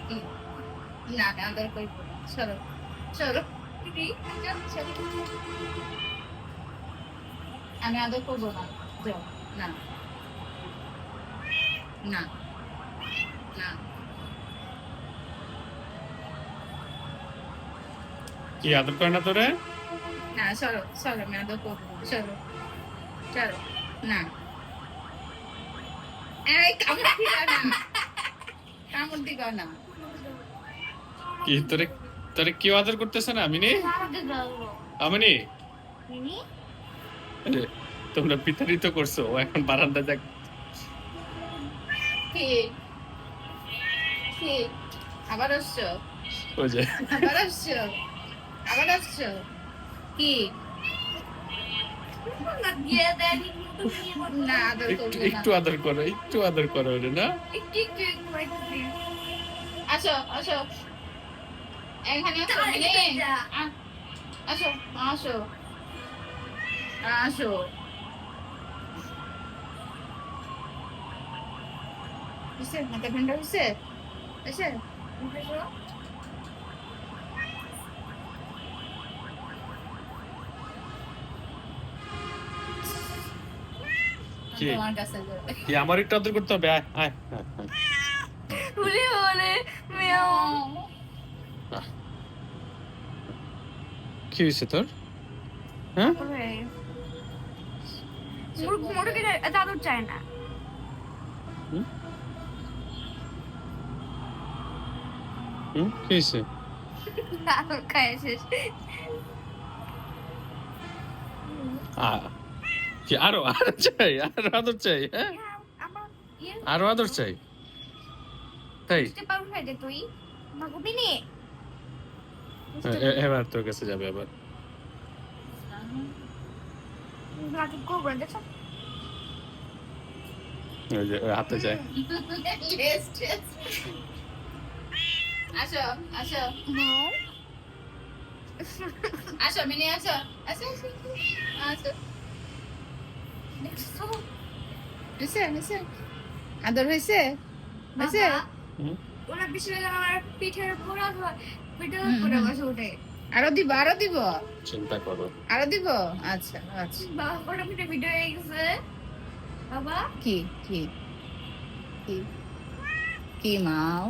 কি? না না আদর করবো না, সরো সরো, সরো। আমি আদর করবো না, যাও। না না না, কি আদর করে না তোরে? না সরো সরো, আমি আদর করবো না, সরো সরো। না, এই কামড় দিবা না, কামড় দিবা না। কি তোরে তোরে কেউ আদর করতেছে না আমিনি? আমিনি আরে, তোমরা বিতাড়িত করছো, ও এখন বারান্দা যাক। কি কি, আবার আসছো, ওই যে আবার আসছো, আবার আসছো, কি? না আদর একটু করবো না, একটু আদর করো, একটু আদর করো ওরে না। একটু একটু একটু। আসো আসো, এখানে আসো মিনি, আসো আসো আসো। হইছে মাথা ঠান্ডা হইছে, হইছে। কি তোমার কাছে যাবে। কি আমার একটু আদর করতে হবে, আয় আয় আয়, আয়। আহ, কি হয়েছে তোর? হ্যাঁ দাদুর চায় না। হুম? কি হয়েছে? দাদুর খায় শেষ। আ- কি আরো আরো চাই, আরো আদর চাই? হ্যাঁ, আমার ইয়ে আরো আদর চাই, তাই? বুঝতে পারবি না যে তুই মাগুবি নি। এবার তোর কাছে যাবে আবার। নাটক করবো না, দেখছো? ওই যে ওর হাতে যায়। Less, less. আসো আসো আসো মিনি, আসো আসো আসো আসো। দেখছো? হইছে হইছে, আদর হইছে হইছে। বাবা, হুম? ওরা বিশেষ করে আমার পিঠের উপর অথবা পিঠের হুম, উপরে হুম। বসে ওঠে। আরো দিব, আরো দিব, চিন্তা করো। আরো দিব। আচ্ছা আচ্ছা। বাবা ওটা পিঠে পিঠে হয়ে গেছে। বাবা কি কি কি কি মাও?